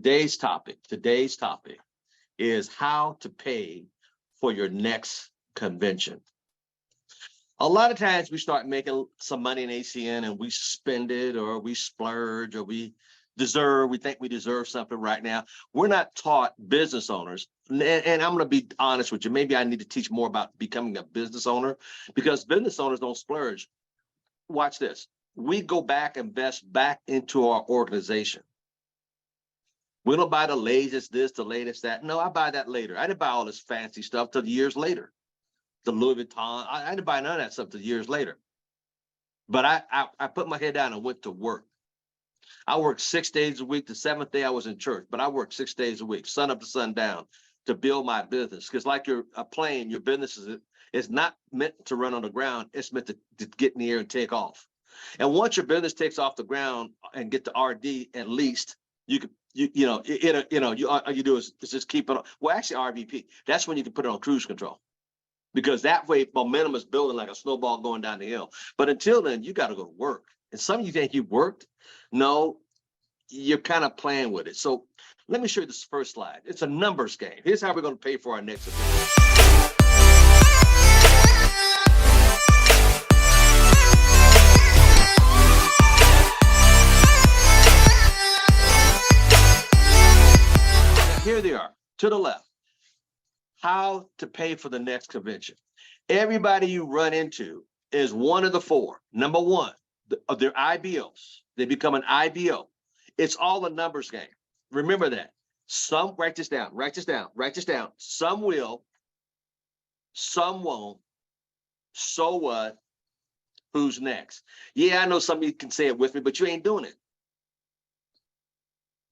Today's topic is how to pay for your next convention. A lot of times we start making some money in ACN and we spend it or we splurge or we think we deserve something right now. We're not taught business owners. And I'm going to be honest with you. Maybe I need to teach more about becoming a business owner because business owners don't splurge. Watch this. We go back, invest back into our organization. We don't buy the latest this, the latest that. No, I buy that later. I didn't buy all this fancy stuff till years later. The Louis Vuitton, I didn't buy none of that stuff till years later. But I put my head down and went to work. I worked 6 days a week. The seventh day I was in church, but I worked 6 days a week, sun up to sundown, to build my business. Because like you're a plane, your business is not meant to run on the ground. It's meant to get in the air and take off. And once your business takes off the ground and get to RD, at least you can, all you do is just keep it on. Well, actually RVP, that's when you can put it on cruise control. Because that way momentum is building like a snowball going down the hill. But until then, you got to go to work. And some of you think you worked. No, you're kind of playing with it. So let me show you this first slide. It's a numbers game. Here's how we're going to pay for our next event. Here they are, to the left. How to pay for the next convention. Everybody you run into is one of the four. Number one, they're IBOs. They become an IBO. It's all a numbers game. Remember that. Some, write this down. Some will, some won't. So what? Who's next? Yeah, I know some of you can say it with me, but you ain't doing it.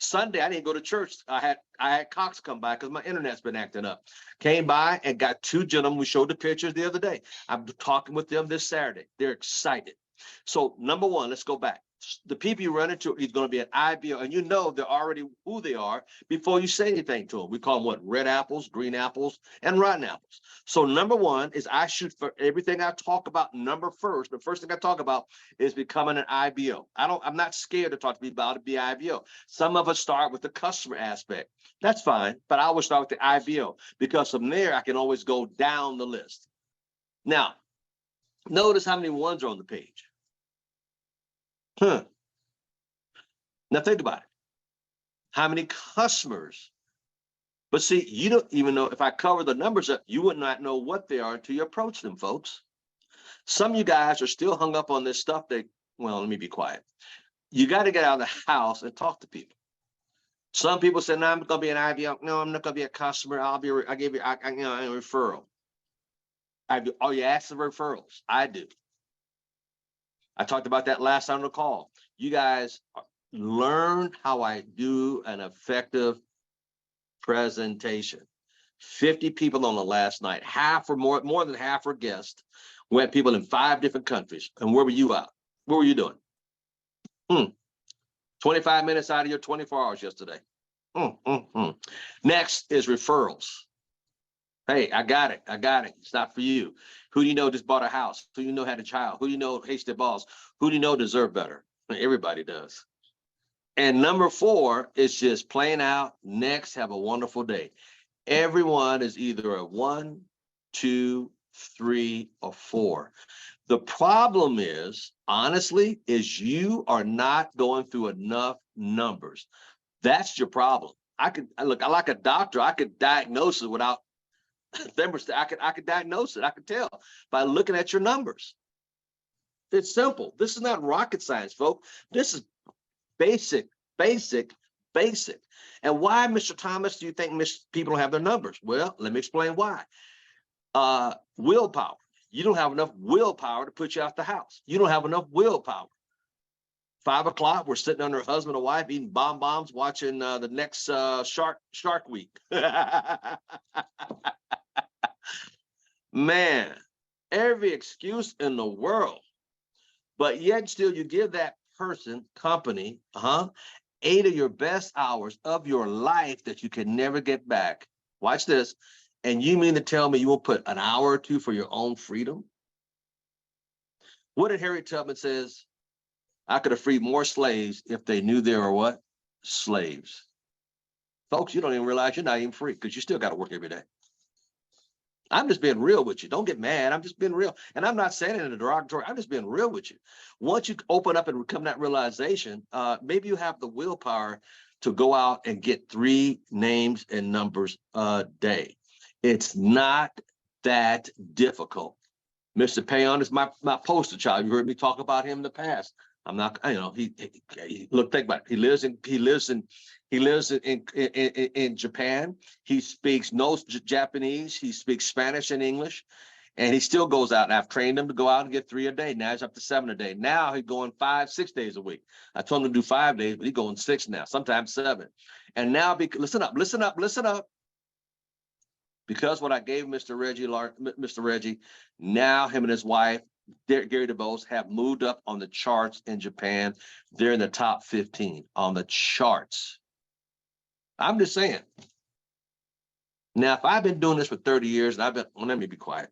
Sunday, I didn't go to church. I had Cox come by because my internet's been acting up. Came by and got two gentlemen. We showed the pictures the other day. I'm talking with them this Saturday. They're excited. So number one, let's go back. The people you run into is going to be an IBO, and you know they're already who they are before you say anything to them. We call them what? Red apples, green apples, and rotten apples. So number one is I shoot for everything I talk about number first. The first thing I talk about is becoming an IBO. I'm not scared to talk to people about it, be IBO. Some of us start with the customer aspect. That's fine, but I always start with the IBO because from there I can always go down the list. Now, notice how many ones are on the page. Now think about it. How many customers? But see, you don't even know if I cover the numbers up, you would not know what they are until you approach them, folks. Some of you guys are still hung up on this stuff. Well, let me be quiet. You got to get out of the house and talk to people. Some people say, no, I'm going to be an IBO. No, I'm not going to be a customer. I give you a referral. I do. Oh, you ask the referrals. I do. I talked about that last time on the call. You guys learn how I do an effective presentation. 50 people on the last night, half or more than half were guests. We had people in 5 different countries. And where were you out? What were you doing? 25 minutes out of your 24 hours yesterday. Next is referrals. Hey, I got it. It's not for you. Who do you know just bought a house? Who do you know had a child? Who do you know hates their boss? Who do you know deserve better? Everybody does. And number 4 is just playing out. Next, have a wonderful day. Everyone is either a 1, 2, 3, or 4. The problem is, honestly, is you are not going through enough numbers. That's your problem. I like a doctor, I could diagnose it without I could diagnose it. I could tell by looking at your numbers. It's simple. This is not rocket science, folks. This is basic. And why, Mr. Thomas, do you think people don't have their numbers? Well, let me explain why. Willpower. You don't have enough willpower to put you out the house. You don't have enough willpower. 5 o'clock, we're sitting under a husband and wife eating bonbons, watching the next Shark Week. Man, every excuse in the world, but yet still you give that person, company, 8 of your best hours of your life that you can never get back. Watch this. And you mean to tell me you won't put an hour or 2 for your own freedom? What did Harriet Tubman says? I could have freed more slaves if they knew they were what? Slaves. Folks, you don't even realize you're not even free because you still got to work every day. I'm just being real with you. Don't get mad. I'm just being real. And I'm not saying it in a derogatory. I'm just being real with you. Once you open up and come to that realization, maybe you have the willpower to go out and get 3 names and numbers a day. It's not that difficult. Mr. Payon is my poster child. You heard me talk about him in the past. I'm not, you know, he look, think about it. He lives in Japan. He speaks no Japanese. He speaks Spanish and English, and he still goes out. And I've trained him to go out and get 3 a day. Now he's up to 7 a day. Now he's going 5, 6 days a week. I told him to do 5 days, but he's going 6 now, sometimes 7. And now, listen up. Because what I gave Mr. Reggie, now him and his wife, Gary DeBose, have moved up on the charts in Japan. They're in the top 15 on the charts. I'm just saying. Now, if I've been doing this for 30 years, and I've been, well, let me be quiet.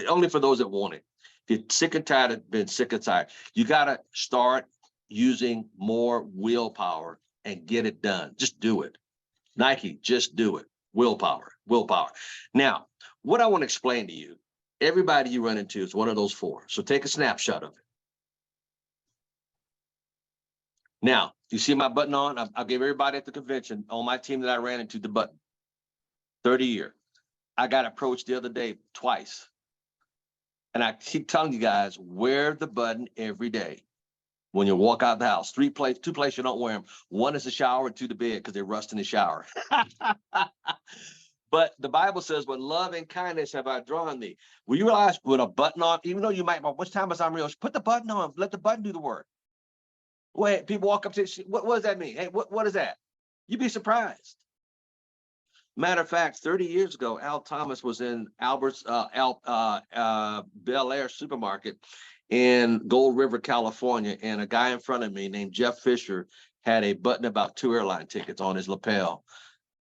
Only for those that want it. If you're sick and tired of being sick and tired, you got to start using more willpower and get it done. Just do it. Nike, just do it. Willpower. Now, what I want to explain to you, everybody you run into is one of those 4. So take a snapshot of it. Now, you see my button on? I gave everybody at the convention on my team that I ran into the button. 30 year. I got approached the other day twice. And I keep telling you guys, wear the button every day. When you walk out the house, 2 places you don't wear them. 1 is the shower, and 2 the bed because they rust in the shower. But the Bible says, with love and kindness have I drawn thee. Will you realize with a button on, even though you might, which time is I'm real? Put the button on, let the button do the work. Wait, people walk up to you, what does that mean? Hey, what is that? You'd be surprised. Matter of fact, 30 years ago, Al Thomas was in Albert's Bel Air supermarket in Gold River, California, and a guy in front of me named Jeff Fisher had a button about 2 airline tickets on his lapel.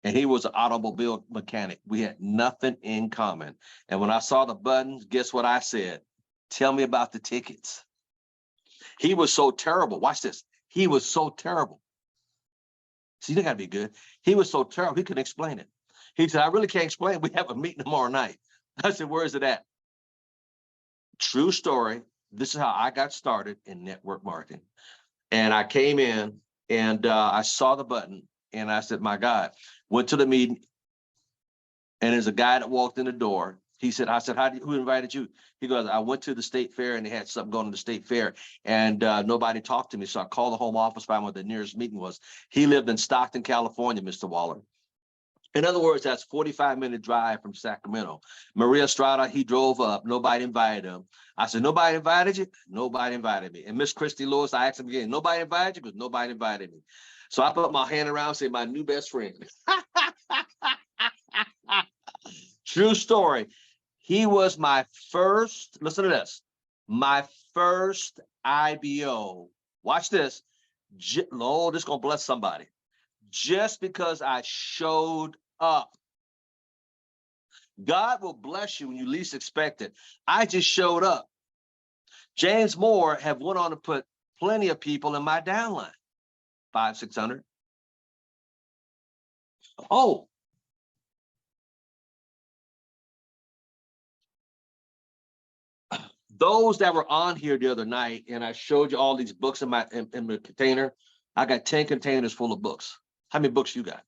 And he was an automobile mechanic. We had nothing in common. And when I saw the buttons, guess what I said? Tell me about the tickets. He was so terrible. Watch this. He was so terrible. See, you gotta be good. He was so terrible, he couldn't explain it. He said, I really can't explain. We have a meeting tomorrow night. I said, where is it at? True story. This is how I got started in network marketing. And I came in and I saw the button and I said, my God, went to the meeting. And there's a guy that walked in the door. I said, who invited you? He goes, I went to the state fair and they had something going to the state fair and nobody talked to me. So I called the home office, found what the nearest meeting was. He lived in Stockton, California, Mr. Waller. In other words, that's a 45-minute drive from Sacramento. Maria Estrada, he drove up. Nobody invited him. I said, nobody invited you? Nobody invited me. And Miss Christy Lewis, I asked him again, nobody invited you? Because nobody invited me. So I put my hand around and said, my new best friend. True story. He was my first, listen to this, my first IBO. Watch this. Oh, this is going to bless somebody. Just because I showed up. God will bless you when you least expect it. I just showed up. James Moore have went on to put plenty of people in my downline. 500, 600. Oh. Those that were on here the other night, and I showed you all these books in the container. I got 10 containers full of books. How many books you got?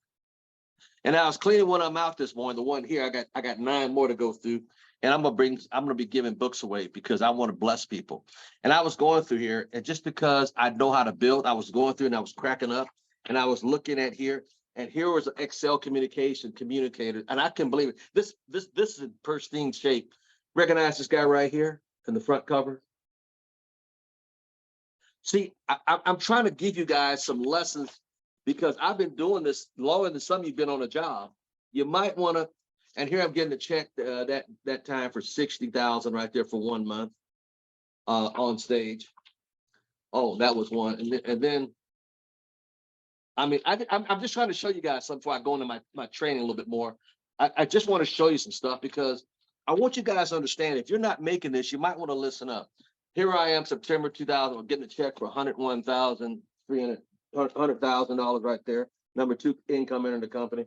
And I was cleaning one of them out this morning. The one here, I got 9 more to go through. And I'm gonna be giving books away because I want to bless people. And I was going through here, and just because I know how to build, I was going through and I was cracking up, and I was looking at here, and here was an Excel communicator, and I couldn't believe it. This is in pristine shape. Recognize this guy right here in the front cover? See, I'm trying to give you guys some lessons because I've been doing this longer than some of you've been on a job. You might want to, and here I'm getting a check that time for $60,000 right there for 1 month on stage. Oh, that was one. And then I mean, I'm just trying to show you guys something before I go into my training a little bit more. I just want to show you some stuff because I want you guys to understand, if you're not making this, you might want to listen up. Here I am, September 2000, we're getting a check for $101,300 $100,000 right there. Number two, income into the company.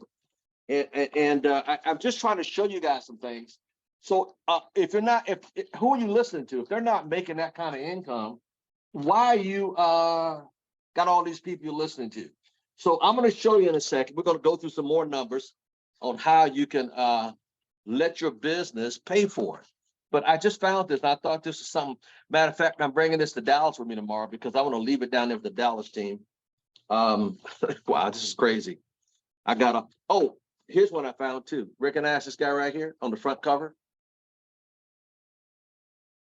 I'm just trying to show you guys some things. So if you're not, who are you listening to? If they're not making that kind of income, why you got all these people you're listening to? So I'm going to show you in a second. We're going to go through some more numbers on how you can let your business pay for it. But I just found this. And I thought this is something. Matter of fact, I'm bringing this to Dallas with me tomorrow because I want to leave it down there with the Dallas team. Wow, this is crazy. I got here's one I found too. Recognize this guy right here on the front cover?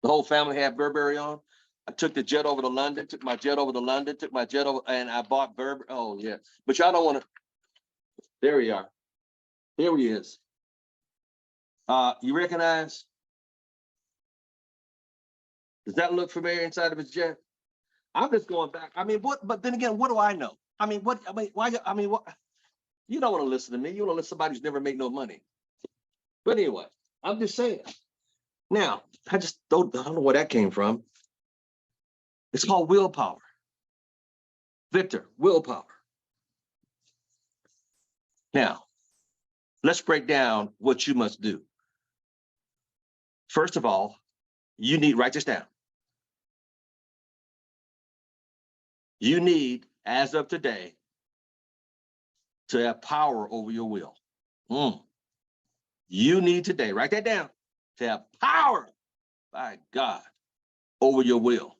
The whole family had Burberry on. I took the jet over to London, took my jet over, and I bought Burberry. Oh, yeah. But y'all don't want to. There we are. Here he is. You recognize? Does that look familiar inside of his jet? I'm just going back. I mean, but then again, what do I know? I mean, what? You don't want to listen to me. You want to listen to somebody who's never made no money. But anyway, I'm just saying. Now, I don't know where that came from. It's called willpower. Victor, willpower. Now, let's break down what you must do. First of all, you need, write this down. You need, as of today, to have power over your will. You need today, write that down, to have power, by God, over your will.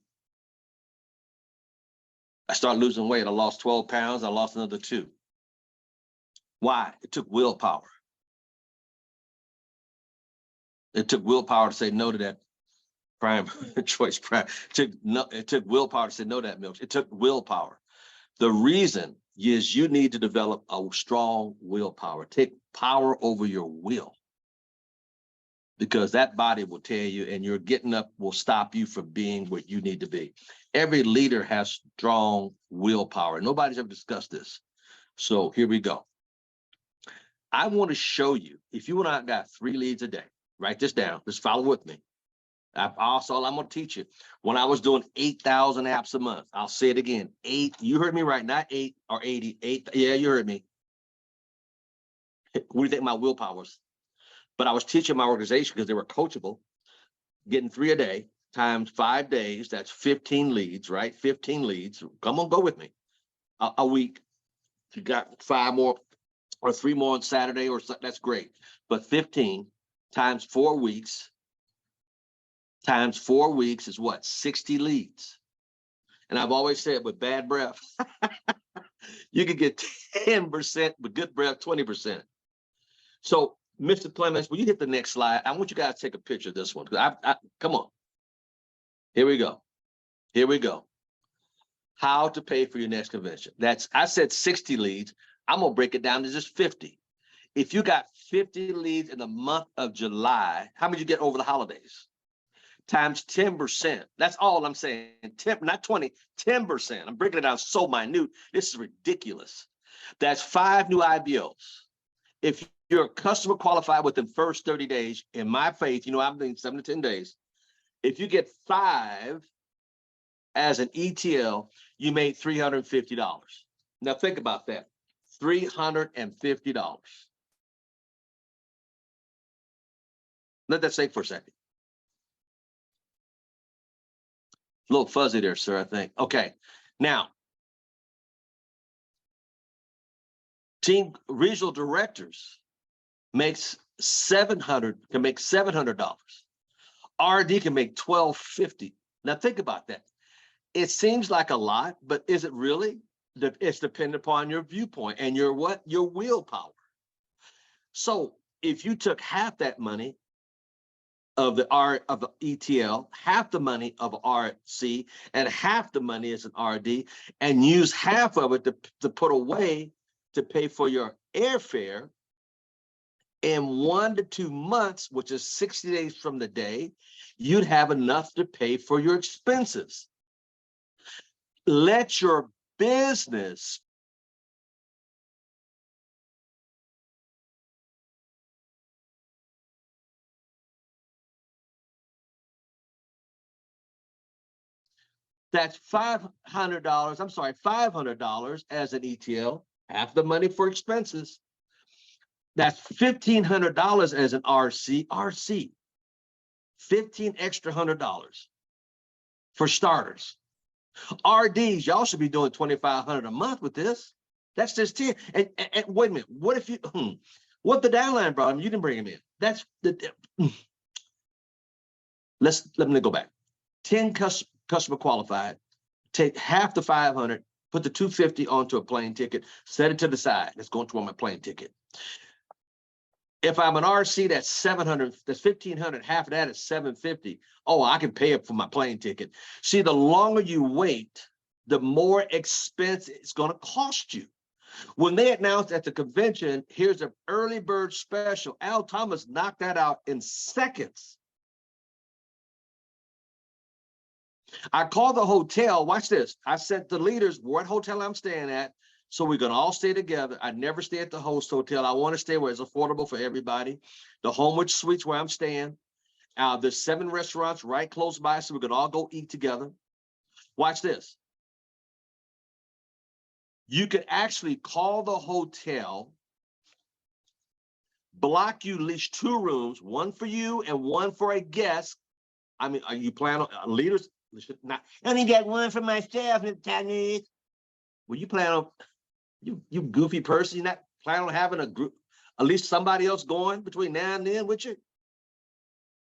I started losing weight. I lost 12 pounds. I lost another 2. Why? It took willpower. It took willpower to say no to that prime choice. It took willpower to say no to that milk. It took willpower. The reason is you need to develop a strong willpower. Take power over your will. Because that body will tell you, and your getting up will stop you from being what you need to be. Every leader has strong willpower. Nobody's ever discussed this. So here we go. I want to show you, if you and I got 3 leads a day, write this down. Just follow with me. I'm going to teach you. When I was doing 8,000 apps a month, I'll say it again. 8, you heard me right, not 8 or 88. Yeah, you heard me. What do you think my willpower was? But I was teaching my organization because they were coachable, getting 3 a day times 5 days. That's 15 leads, right? 15 leads. Come on, go with me. A week. If you got 5 more or 3 more on Saturday or something, that's great. But 15 times 4 weeks is what? 60 leads. And I've always said with bad breath, you could get 10%, with good breath, 20%. So, Mr. Clemens, will you hit the next slide? I want you guys to take a picture of this one. Come on. Here we go. Here we go. How to pay for your next convention. I said 60 leads. I'm going to break it down to just 50. If you got 50 leads in the month of July, how many you get over the holidays? Times 10%. That's all I'm saying. 10, not 20, 10%. I'm breaking it down so minute. This is ridiculous. That's 5 new IBOs. If you're a customer qualified within the first 30 days, in my faith, I'm doing 7 to 10 days. If you get 5 as an ETL, you made $350. Now think about that. $350. Let that sink for a second. A little fuzzy there, sir, I think. Okay. Now, team regional directors can make $700. RD can make $1,250. Now think about that. It seems like a lot, but is it really? It's dependent upon your viewpoint and your what? Your willpower. So if you took half that money of the ETL, half the money of RC, and half the money as an RD, and use half of it to put away to pay for your airfare, in 1 to 2 months, which is 60 days from the day, you'd have enough to pay for your expenses. Let your business that's $500. I'm sorry, $500 as an ETL. half the money for expenses. That's $1,500 as an RC. RC, $1,500 extra for starters. RDs, y'all should be doing $2,500 a month with this. That's just 10. And wait a minute, what if you? What the downline brought him? You didn't bring him in. That's the. Let me go back. 10 customer qualified. Take half the 500. Put the 250 onto a plane ticket. Set it to the side. It's going toward my plane ticket. If I'm an RC, that's 700. That's 1,500. Half of that is 750. Oh, I can pay it for my plane ticket. See, the longer you wait, the more expensive it's going to cost you. When they announced at the convention, here's an early bird special, Al Thomas knocked that out in seconds. I called the hotel. Watch this. I sent the leaders what hotel I'm staying at, so we can all stay together. I never stay at the host hotel. I want to stay where it's affordable for everybody. The Homewood Suites where I'm staying. There's 7 restaurants right close by, so we can all go eat together. Watch this. You could actually call the hotel, block you at least 2 rooms, one for you and one for a guest. I mean, are you planning on leaders? Not, I only got one for myself, Chinese. Well, you plan on you goofy person. You're not planning on having a group, at least somebody else going between now and then with you.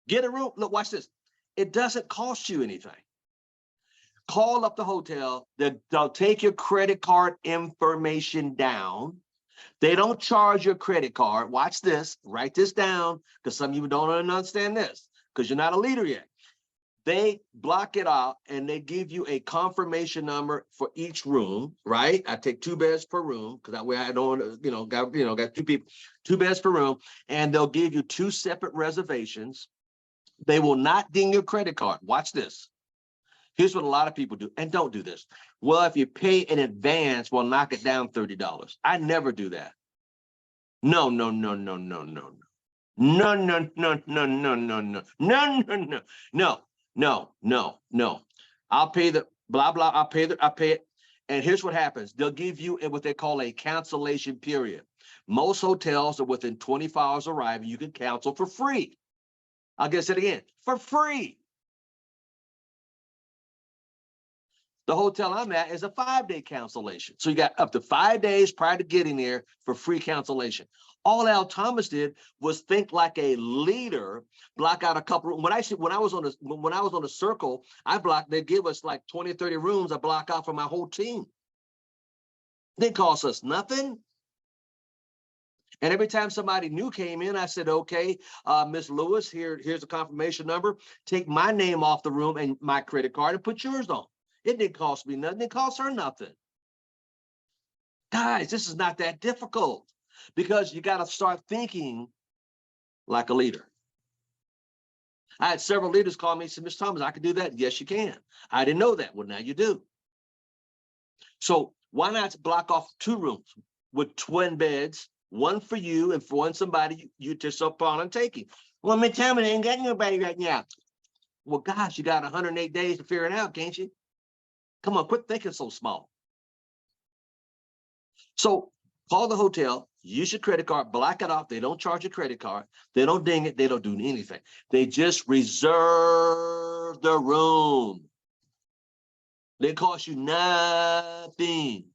Get a room. Look, watch this. It doesn't cost you anything. Call up the hotel. They'll take your credit card information down. They don't charge your credit card. Watch this. Write this down, because some of you don't understand this because you're not a leader yet. They block it out and they give you a confirmation number for each room, right? I take 2 beds per room because that way I don't, got 2 people, 2 beds per room, and they'll give you 2 separate reservations. They will not ding your credit card. Watch this. Here's what a lot of people do, and don't do this. Well, if you pay in advance, we'll knock it down $30. I never do that. No. No. I'll pay the blah, blah. I'll pay it. And here's what happens. They'll give you what they call a cancellation period. Most hotels are within 24 hours arriving. You can cancel for free. I'll get it again, for free. The hotel I'm at is a 5-day cancellation. So you got up to 5 days prior to getting there for free cancellation. All Al Thomas did was think like a leader, block out a couple. When I was on the circle, they give us like 20 or 30 rooms I block out for my whole team. Didn't cost us nothing. And every time somebody new came in, I said, okay, Miss Lewis, here's a confirmation number. Take my name off the room and my credit card and put yours on. It didn't cost me nothing. It cost her nothing. Guys, this is not that difficult, because you got to start thinking like a leader. I had several leaders call me and say, Mr. Thomas, I can do that. Yes, you can. I didn't know that. Well, now you do. So why not block off 2 rooms with twin beds, one for you and for somebody you just upon and taking? Well, Mr. Thomas, I ain't got nobody right now. Well, gosh, you got 108 days to figure it out, can't you? Come on, quit thinking so small. So call the hotel, use your credit card, block it off. They don't charge your credit card. They don't ding it. They don't do anything. They just reserve the room. They cost you nothing.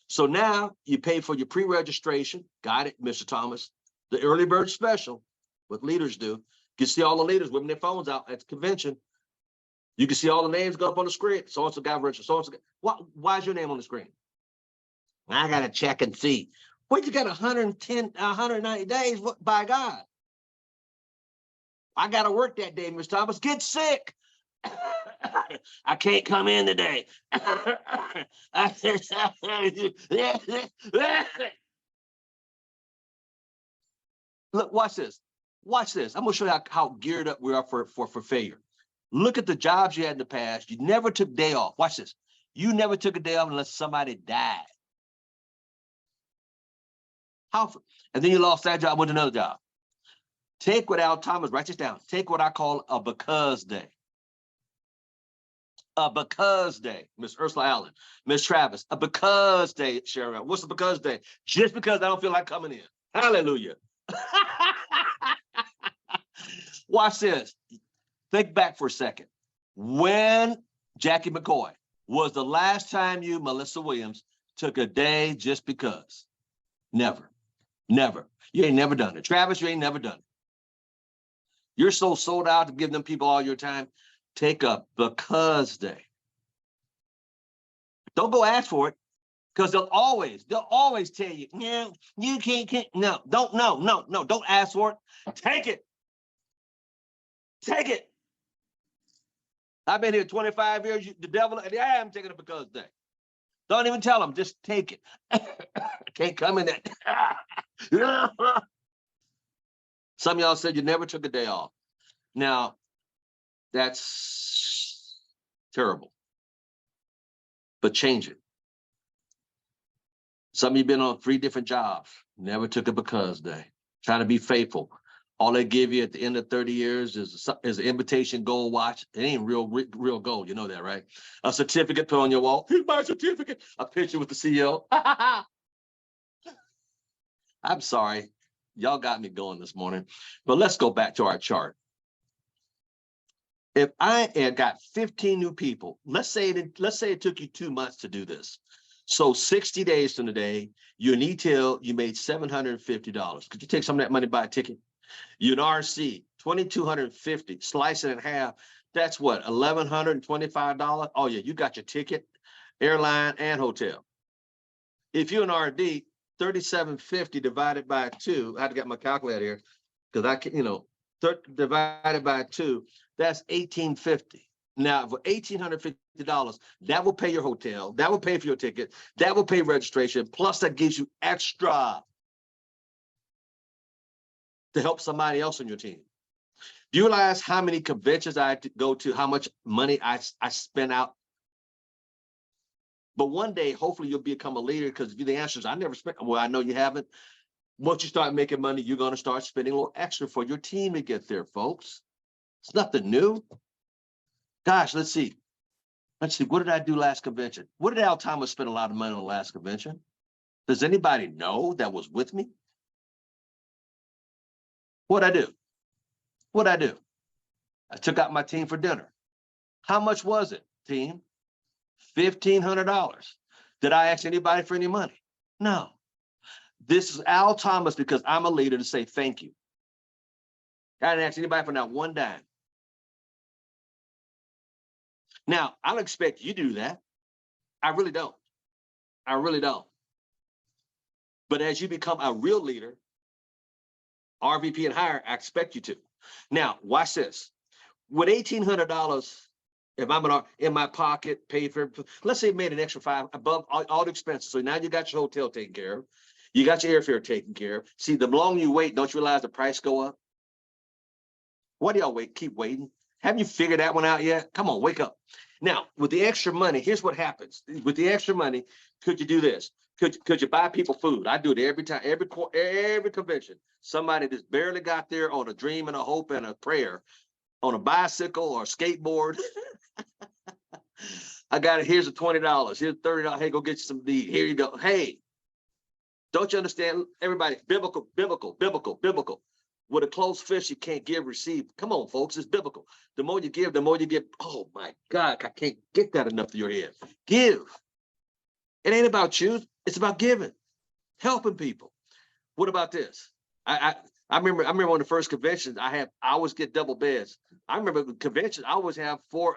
So now you pay for your pre-registration. Got it, Mr. Thomas. The early bird special, what leaders do. You can see all the leaders whipping their phones out at the convention. You can see all the names go up on the screen. So-and-so got registered. So-and-so. Why is your name on the screen? I got to check and see. Wait, you got 190 days? By God. I got to work that day, Mr. Thomas. Get sick. I can't come in today. Look, watch this. Watch this. I'm going to show you how geared up we are for failure. Look at the jobs you had in the past. You never took a day off. Watch this. You never took a day off unless somebody died. And then you lost that job, went to another job. Take what Al Thomas, write this down. Take what I call a because day. A because day, Miss Ursula Allen, Miss Travis, a because day, Sharon. What's the because day? Just because I don't feel like coming in. Hallelujah. Watch this. Think back for a second. When Jackie McCoy was the last time you, Melissa Williams, took a day just because? Never. Never. You ain't never done it. Travis, you ain't never done it. You're so sold out to give them people all your time. Take a because day. Don't go ask for it, because they'll always tell you, no, you can't. No, don't ask for it. Take it. Take it. I've been here 25 years. The devil, yeah, I'm taking a because day. Don't even tell them. Just take it. Can't come in there. Some of y'all said you never took a day off. Now, that's terrible. But change it. Some of you been on 3 different jobs, never took a because day. Trying to be faithful. All they give you at the end of 30 years is an invitation gold watch. It ain't real gold. You know that, right? A certificate put on your wall. Here's my certificate. A picture with the CEO. I'm sorry. Y'all got me going this morning. But let's go back to our chart. If I had got 15 new people, let's say it took you 2 months to do this. So 60 days from today, you're an ETL, you made $750. Could you take some of that money, buy a ticket? You're an RC, $2,250, slice it in half. That's what, $1,125? Oh yeah, you got your ticket, airline, and hotel. If you're an RD, $3,750 divided by 2. I had to get my calculator here because I can, divided by 2, that's $1,850. Now, for $1,850, that will pay your hotel, that will pay for your ticket, that will pay registration, plus that gives you extra to help somebody else on your team. Do you realize how many conventions I had to go to, how much money I spent out? But one day, hopefully you'll become a leader, because the answer is, I never spent, well, I know you haven't. Once you start making money, you're going to start spending a little extra for your team to get there, folks. It's nothing new. Gosh, let's see. What did I do last convention? What did Al Thomas spend a lot of money on the last convention? Does anybody know that was with me? What'd I do? What'd I do? I took out my team for dinner. How much was it, team? $1,500. Did I ask anybody for any money? No. This is Al Thomas because I'm a leader to say thank you. I didn't ask anybody for not one dime. Now, I don't expect you to do that. I really don't. I really don't. But as you become a real leader, RVP and higher, I expect you to. Now, watch this. With $1,800, if I'm in my pocket, pay for, let's say it made an extra $5 above all the expenses. So now you got your hotel taken care of. You got your airfare taken care of. See, the longer you wait, don't you realize the price go up? Why do y'all wait? Keep waiting. Haven't you figured that one out yet? Come on, wake up. Now, with the extra money, here's what happens. With the extra money, could you do this? Could you buy people food? I do it every time, every convention. Somebody that's barely got there on a dream and a hope and a prayer, on a bicycle or a skateboard. I got it. Here's a $20. Here's $30. Hey, go get you some to eat. Here you go. Hey, don't you understand? Everybody, biblical. With a closed fist, you can't give, receive. Come on, folks, it's biblical. The more you give, the more you get. Oh my God, I can't get that enough to your head. Give. It ain't about you. It's about giving, helping people. What about this? I remember on the first convention, I always get double beds. I remember the convention, I always have four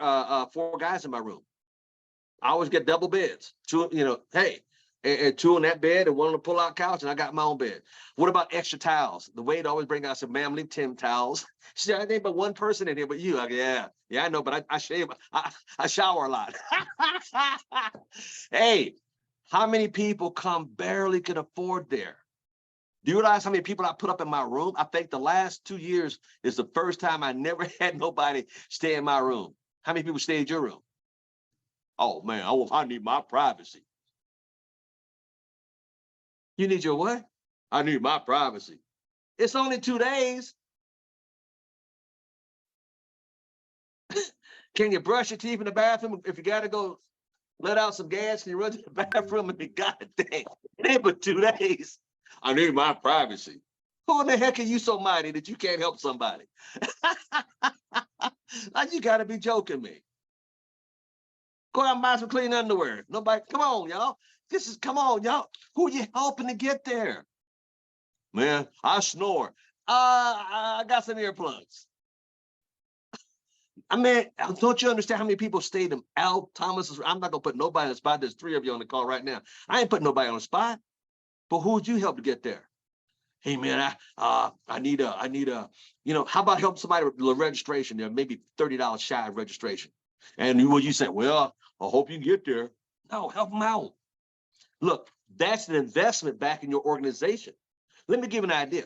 guys in my room. I always get double beds. 2, hey, and 2 on that bed and 1 on the pull-out couch, and I got my own bed. What about extra towels? The waiter always bring out some, ma'am, leave 10 towels. She said, I ain't but one person in here but you. Yeah, I know, but I shave, I shower a lot. Hey, how many people barely could afford there? Do you realize how many people I put up in my room? I think the last 2 years is the first time I never had nobody stay in my room. How many people stayed in your room? Oh man, I need my privacy. You need your what? I need my privacy. It's only 2 days. Can you brush your teeth in the bathroom? If you got to go let out some gas, can you run to the bathroom? And God dang, it ain't but 2 days. I need my privacy. Who in the heck are you so mighty that you can't help somebody? Like, you got to be joking me. Go out and buy some clean underwear. Nobody, come on, y'all. Come on, y'all. Who are you helping to get there? Man, I snore. I got some earplugs. I mean, don't you understand how many people stayed in Al Thomas? I'm not gonna put nobody on the spot. There's 3 of you on the call right now. I ain't putting nobody on the spot. But who would you help to get there? Hey man, I need a, how about help somebody with the registration? There maybe $30 shy of registration. And what you say, well, I hope you get there. No, help them out. Look, that's an investment back in your organization. Let me give you an idea.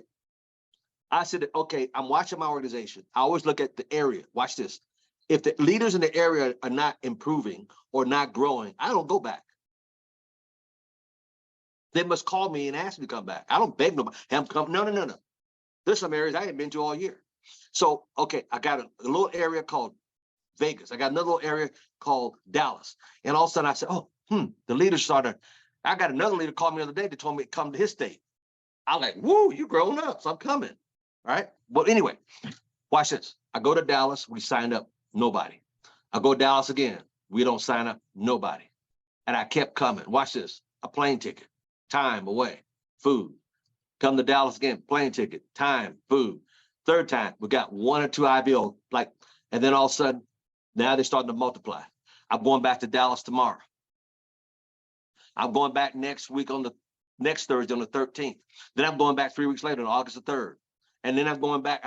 I said, okay, I'm watching my organization. I always look at the area. Watch this. If the leaders in the area are not improving or not growing, I don't go back. They must call me and ask me to come back. I don't beg nobody. Have them come. No. There's some areas I haven't been to all year. So, okay, I got a little area called Vegas. I got another little area called Dallas. And all of a sudden I said, the leaders started. I got another leader called me the other day that told me to come to his state. I'm like, woo, you grown up, so I'm coming. All right. Well, anyway, watch this. I go to Dallas, we signed up, nobody. I go to Dallas again, we don't sign up, nobody. And I kept coming. Watch this. A plane ticket, time away, food. Come to Dallas again, plane ticket, time, food. Third time, we got 1 or 2 IBO, and then all of a sudden, now they're starting to multiply. I'm going back to Dallas tomorrow. I'm going back next week on the next Thursday on the 13th. Then I'm going back 3 weeks later on August the 3rd. And then I'm going back.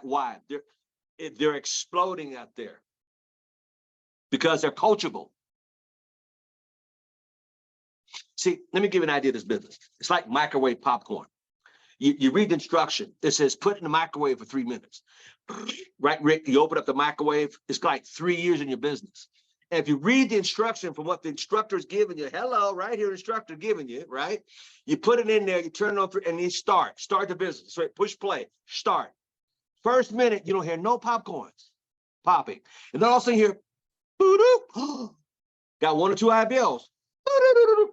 Why? They're exploding out there because they're coachable. See, let me give you an idea of this business. It's like microwave popcorn. You read the instruction. It says put it in the microwave for 3 minutes. Right, Rick? You open up the microwave. It's like 3 years in your business. And if you read the instruction from what the instructor's giving you, hello, right here, instructor giving you, right? You put it in there, you turn it on, and you start the business. So push play, start. First minute, you don't hear no popcorns popping. And then all of a sudden you hear, got 1 or 2 IBLs,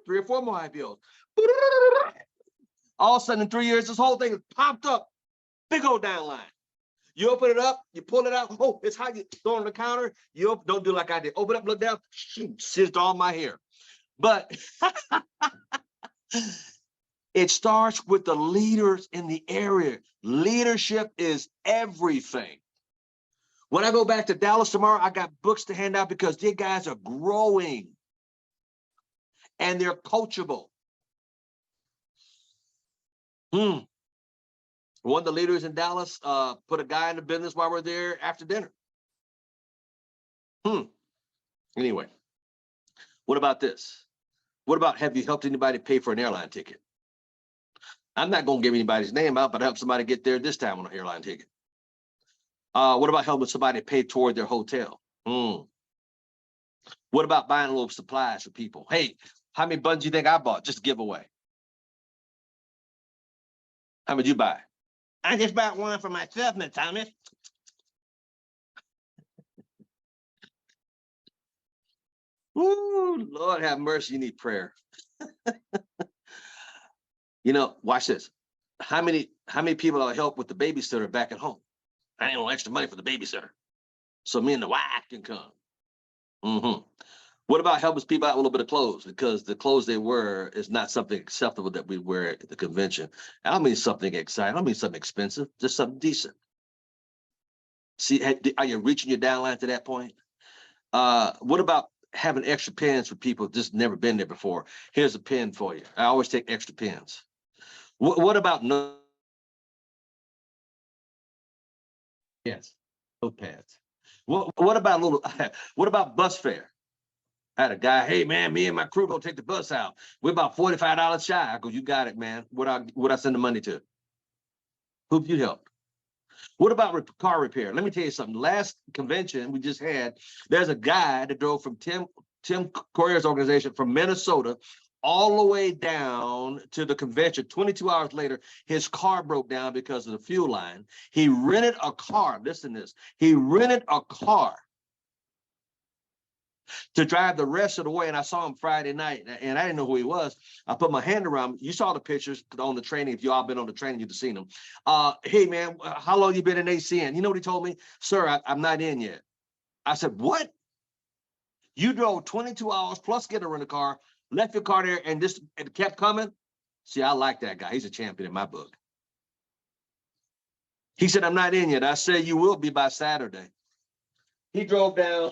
3 or 4 more IBLs. All of a sudden in 3 years, this whole thing is popped up, big old downline. You open it up, you pull it out. Oh, it's how you throw it on the counter. You don't do like I did. Open up, look down, sizzed all my hair. But it starts with the leaders in the area. Leadership is everything. When I go back to Dallas tomorrow, I got books to hand out because these guys are growing and they're coachable. One of the leaders in Dallas put a guy in the business while we're there after dinner. Anyway, what about this? What about, have you helped anybody pay for an airline ticket? I'm not going to give anybody's name out, but I helped somebody get there this time on an airline ticket. What about helping somebody pay toward their hotel? What about buying a little supplies for people? Hey, how many buns do you think I bought? Just give away. How many did you buy? I just bought one for myself, Miss Thomas. Ooh, Lord have mercy, you need prayer. Watch this. How many people I help with the babysitter back at home? I ain't no extra money for the babysitter. So me and the wife can come. What about helping people out with a little bit of clothes? Because the clothes they wear is not something acceptable that we wear at the convention. I don't mean something exciting. I don't mean something expensive, just something decent. See, are you reaching your downline to that point? What about having extra pens for people just never been there before? Here's a pen for you. I always take extra pens. What about no? Yes, notepads. What about a little? What about bus fare? I had a guy, hey man, me and my crew gonna take the bus out. We're about $45 shy. I go, you got it, man. What I send the money to? Who've you helped? What about car repair? Let me tell you something. Last convention we just had, there's a guy that drove from Tim Corrier's organization from Minnesota all the way down to the convention. 22 hours later, his car broke down because of the fuel line. He rented a car. Listen to this. He rented a car to drive the rest of the way. And I saw him Friday night, and I didn't know who he was. I put my hand around him. You saw the pictures on the training. If you all been on the training, you've seen them. Hey, man, how long you been in ACN? You know what he told me? Sir, I'm not in yet. I said, what? You drove 22 hours plus get a rental car, left your car there, and it kept coming? See, I like that guy. He's a champion in my book. He said, I'm not in yet. I said, you will be by Saturday. He drove down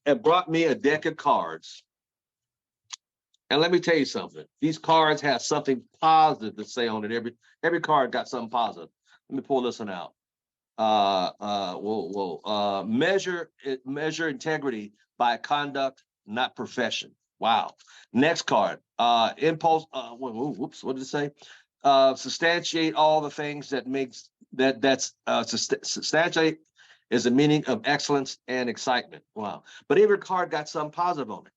and brought me a deck of cards. And let me tell you something. These cards have something positive to say on it. Every card got something positive. Let me pull this one out. Measure integrity by conduct, not profession. Wow. Next card. Impulse. Whoops. What did it say? Substantiate all the things that makes substantiate is the meaning of excellence and excitement. Wow. But every card got something positive on it.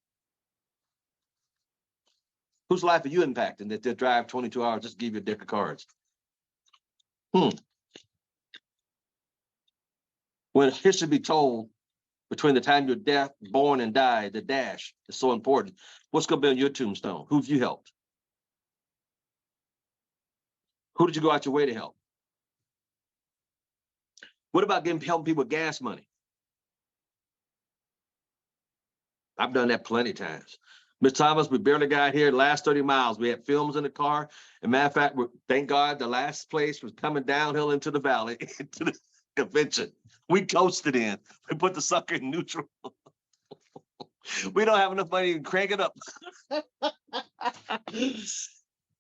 Whose life are you impacting that they drive 22 hours just to give you a deck of cards? When history be told between the time you're born and die, the dash is so important. What's going to be on your tombstone? Who have you helped? Who did you go out your way to help? What about helping people with gas money? I've done that plenty of times. Ms. Thomas, we barely got here. The last 30 miles, we had films in the car. And matter of fact, thank God the last place was coming downhill into the valley, into the convention. We coasted in. We put the sucker in neutral. We don't have enough money to crank it up.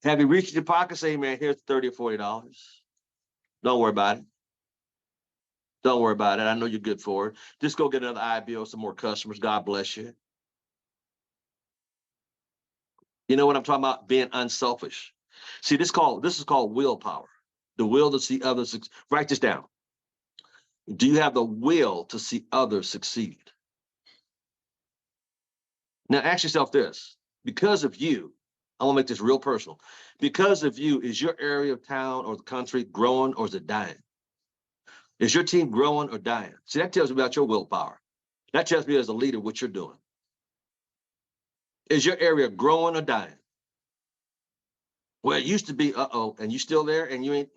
Have you reached your pocket? Say, man, here's $30 or $40. Don't worry about it. Don't worry about it. I know you're good for it. Just go get another IBO, some more customers. God bless you. You know what I'm talking about? Being unselfish. See, this is called willpower. The will to see others. Write this down. Do you have the will to see others succeed? Now ask yourself this. Because of you, I want to make this real personal. Because of you, is your area of town or the country growing or is it dying? Is your team growing or dying? See, that tells me about your willpower. That tells me as a leader what you're doing. Is your area growing or dying? Well, it used to be, and you still there and you ain't,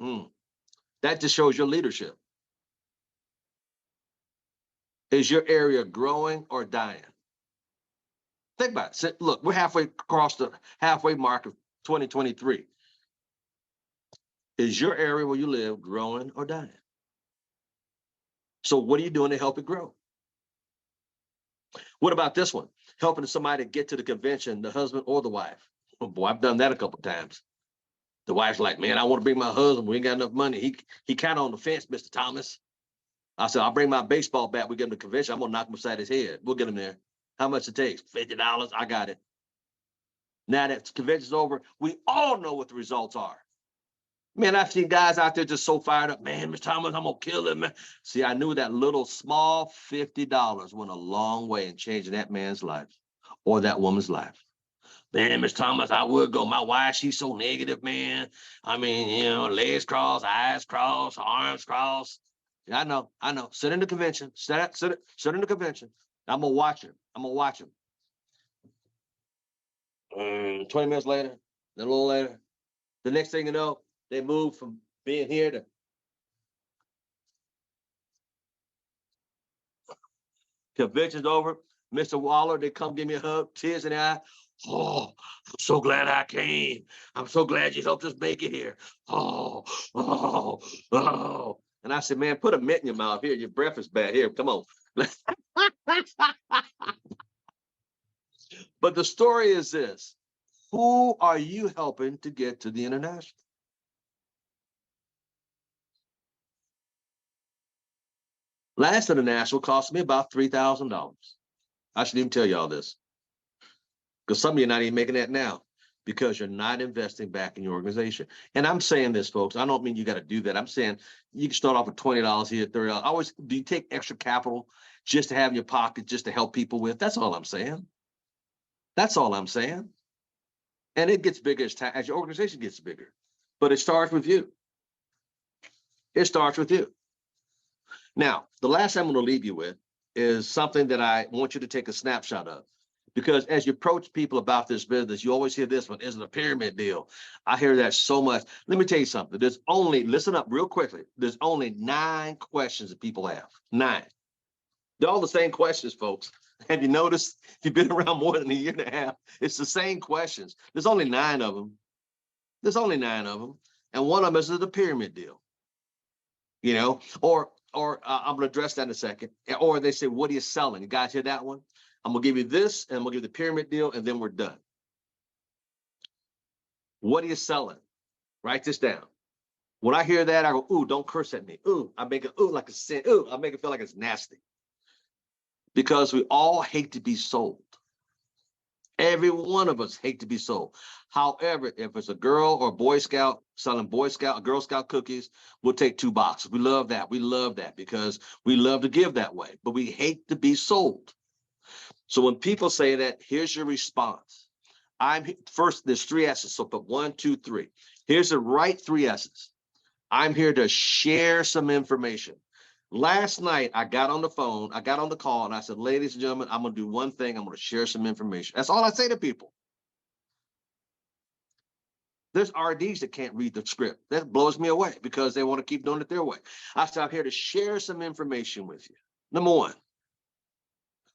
that just shows your leadership. Is your area growing or dying? Think about it. Look, we're halfway across the halfway mark of 2023. Is your area where you live growing or dying? So what are you doing to help it grow? What about this one? Helping somebody get to the convention, the husband or the wife. Oh boy, I've done that a couple of times. The wife's like, man, I want to bring my husband. We ain't got enough money. He kind of on the fence, Mr. Thomas. I said, I'll bring my baseball bat. We get him to the convention. I'm going to knock him upside his head. We'll get him there. How much it takes? $50. I got it. Now that the convention's over, we all know what the results are. Man, I've seen guys out there just so fired up. Man, Mr. Thomas, I'm going to kill him, man. See, I knew that little small $50 went a long way in changing that man's life or that woman's life. Man, Mr. Thomas, I would go. My wife, she's so negative, man. I mean, legs crossed, eyes crossed, arms crossed. Yeah, I know. Sit in the convention. Sit in the convention. I'm going to watch him. 20 minutes later, then a little later, the next thing you know, they move from being here to convention's over. Mr. Waller, they come give me a hug, tears in the eye. Oh, I'm so glad I came. I'm so glad you helped us make it here. Oh. And I said, man, put a mitt in your mouth here. Your breath is bad. Here, come on. But the story is this. Who are you helping to get to the international? Last international cost me about $3,000. I should even tell you all this. Because some of you are not even making that now because you're not investing back in your organization. And I'm saying this, folks. I don't mean you got to do that. I'm saying you can start off with $20 here, $30. Do you take extra capital just to have in your pocket, just to help people with? That's all I'm saying. That's all I'm saying. And it gets bigger as your organization gets bigger. But it starts with you. It starts with you. Now, the last thing I'm going to leave you with is something that I want you to take a snapshot of. Because as you approach people about this business, you always hear this one, is it a pyramid deal? I hear that so much. Let me tell you something. There's only, listen up real quickly. There's only 9 questions that people have. 9. They're all the same questions, folks. Have you noticed? If you've been around more than a year and a half, it's the same questions. There's only 9 of them. There's only 9 of them. And one of them is the pyramid deal, you know, or I'm going to address that in a second. Or they say, what are you selling? You guys hear that one? I'm going to give you this, and I'm going to give you the pyramid deal, and then we're done. What are you selling? Write this down. When I hear that, I go, ooh, don't curse at me. Ooh, I make it, ooh, like a sin. Ooh, I make it feel like it's nasty. Because we all hate to be sold. Every one of us hate to be sold. However, if it's a girl or Boy Scout selling Boy Scout or Girl Scout cookies, we'll take 2 boxes. We love that. We love that because we love to give that way, but we hate to be sold. So when people say that, here's your response. First, there's 3 S's. So put 1, 2, 3. Here's the right 3 S's. I'm here to share some information. Last night, I got on the phone, I got on the call, and I said, ladies and gentlemen, I'm going to do one thing. I'm going to share some information. That's all I say to people. There's RDs that can't read the script. That blows me away because they want to keep doing it their way. I said, I'm here to share some information with you. Number 1,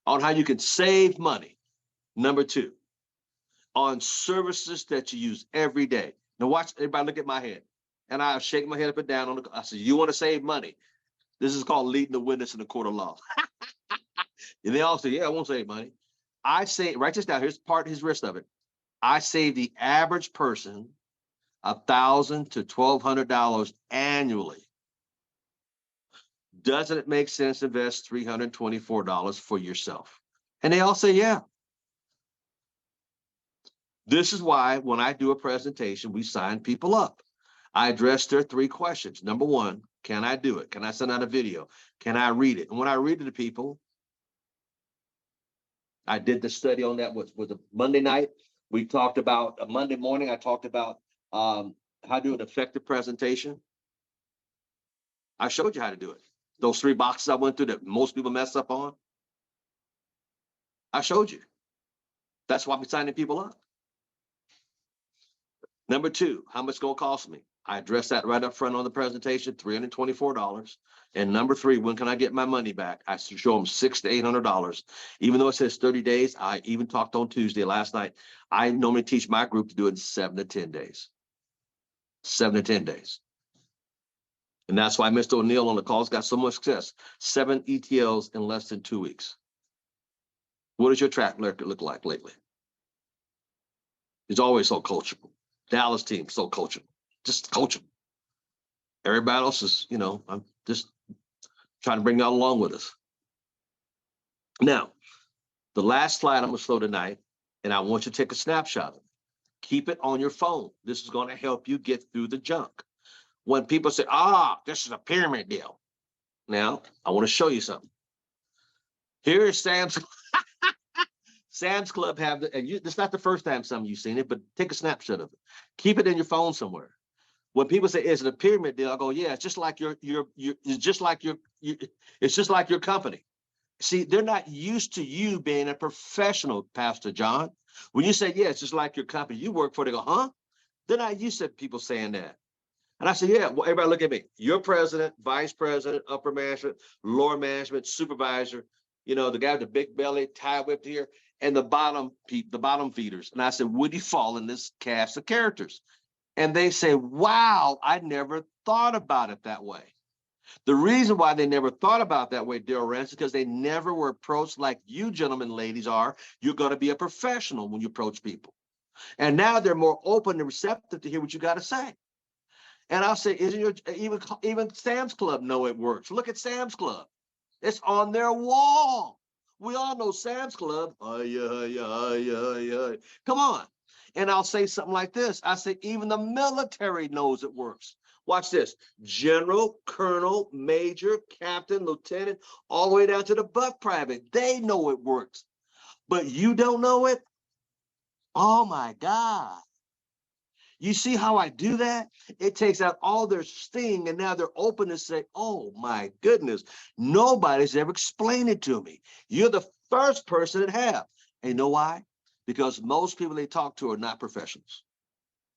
on how you can save money. Number 2, on services that you use every day. Now watch, everybody look at my head. And I shake my head up and down on the, I said, you want to save money? This is called leading the witness in the court of law. And they all say, yeah, I won't save money. I say, write this down. Here's his rest of it. I save the average person $1,000 to $1,200 annually. Doesn't it make sense to invest $324 for yourself? And they all say, yeah. This is why when I do a presentation, we sign people up. I address their 3 questions. Number 1, can I do it? Can I send out a video? Can I read it? And when I read it to people, I did the study on that was a Monday night. We talked about a Monday morning. I talked about how to do an effective presentation. I showed you how to do it. Those 3 boxes I went through that most people mess up on. I showed you. That's why we're signing people up. Number 2, how much it's going to cost me? I addressed that right up front on the presentation, $324. And number 3, when can I get my money back? I show them $600 to $800. Even though it says 30 days, I even talked on Tuesday last night. I normally teach my group to do it in 7 to 10 days. 7 to 10 days. And that's why Mr. O'Neill on the calls got so much success. 7 ETLs in less than 2 weeks. What does your track record look like lately? It's always so coachable. Dallas team, so coachable. Just coach them. Everybody else is, you know, I'm just trying to bring y'all along with us. Now, the last slide I'm going to show tonight, and I want you to take a snapshot of it. Keep it on your phone. This is going to help you get through the junk. When people say, this is a pyramid deal. Now, I want to show you something. Here is Sam's Club have the, and it's not the first time some of you've seen it, but take a snapshot of it. Keep it in your phone somewhere. When people say, is it a pyramid deal? I go, yeah, it's just like it's just like your company. See, they're not used to you being a professional, Pastor John. When you say, yeah, it's just like your company you work for, they go, huh? They're not used to people saying that. And I said, yeah, well, everybody look at me. You're president, vice president, upper management, lower management, supervisor, you know, the guy with the big belly, tie whipped here, and the bottom feeders. And I said, would you fall in this cast of characters? And they say, wow, I never thought about it that way. The reason why they never thought about that way, Daryl Rance, is because they never were approached like you gentlemen, ladies are. You're going to be a professional when you approach people. And now they're more open and receptive to hear what you got to say. And I'll say, even Sam's Club know it works. Look at Sam's Club. It's on their wall. We all know Sam's Club. Come on. And I'll say something like this. I say, even the military knows it works. Watch this. General, colonel, major, captain, lieutenant, all the way down to the buck private. They know it works. But you don't know it? Oh, my God. You see how I do that? It takes out all their sting, and now they're open to say, oh my goodness, nobody's ever explained it to me. You're the first person that have. And you know why? Because most people they talk to are not professionals.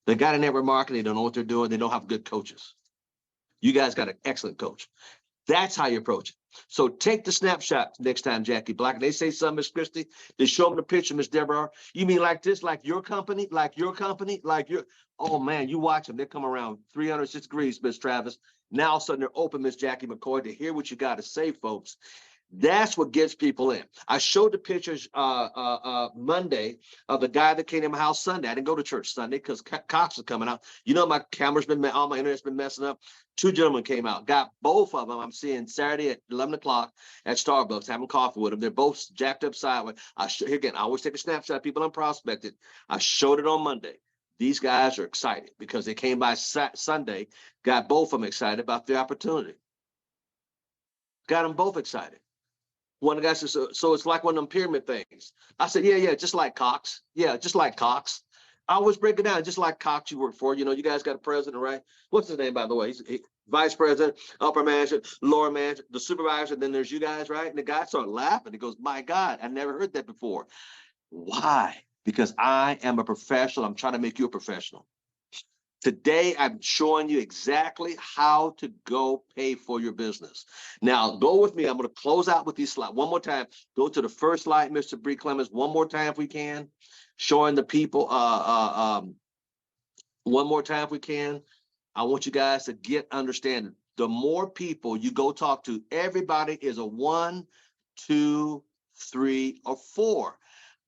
They got a network marketing, they don't know what they're doing, they don't have good coaches. You guys got an excellent coach. That's how you approach it. So take the snapshot next time, Jackie Black. They say something, Miss Christie. They show them the picture, Miss Deborah. You mean like this, like your company, like your company, like your, oh man, you watch them. They come around 306 degrees, Miss Travis. Now all of a sudden they're open, Miss Jackie McCoy, to hear what you got to say, folks. That's what gets people in. I showed the pictures Monday of the guy that came in my house Sunday. I didn't go to church Sunday because Cox was coming out. You know, my camera's been, all my internet's been messing up. Two gentlemen came out, got both of them. I'm seeing Saturday at 11 o'clock at Starbucks, having coffee with them. They're both jacked up sideways. Again, I always take a snapshot of people I'm prospected. I showed it on Monday. These guys are excited because they came by Sunday, got both of them excited about the opportunity. Got them both excited. One of the guys says, so it's like one of them pyramid things. I said, yeah, just like Cox. Yeah, just like Cox. I always break it down, just like Cox you work for. You know, you guys got a president, right? What's his name, by the way? He's vice president, upper management, lower management, the supervisor, and then there's you guys, right? And the guy started laughing. He goes, my God, I never heard that before. Why? Because I am a professional. I'm trying to make you a professional. Today, I'm showing you exactly how to go pay for your business. Now, go with me. I'm going to close out with these slides. One more time. Go to the first slide, Mr. Bree Clemens. One more time if we can. Showing the people. One more time if we can. I want you guys to get understanding. The more people you go talk to, everybody is a 1, 2, 3, or 4.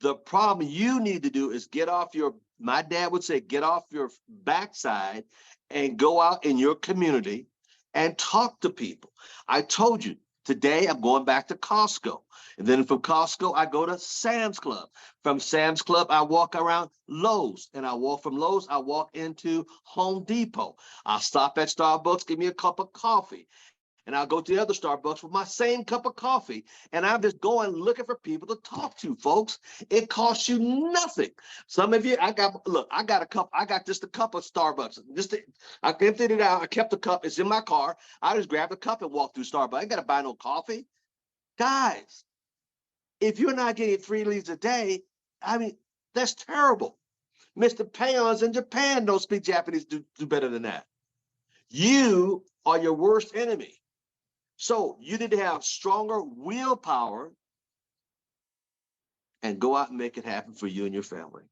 The problem you need to do is get off your, my dad would say, get off your backside and go out in your community and talk to people. I told you, today I'm going back to Costco. And then from Costco, I go to Sam's Club. From Sam's Club, I walk around Lowe's. And I walk from Lowe's, I walk into Home Depot. I'll stop at Starbucks, give me a cup of coffee. And I'll go to the other Starbucks with my same cup of coffee. And I'm just going looking for people to talk to, folks. It costs you nothing. Some of you, I got just a cup of Starbucks. I emptied it out. I kept the cup. It's in my car. I just grabbed the cup and walked through Starbucks. I ain't got to buy no coffee. Guys, if you're not getting 3 leads a day, I mean, that's terrible. Mr. Peons in Japan don't speak Japanese, do better than that. You are your worst enemy. So you need to have stronger willpower and go out and make it happen for you and your family.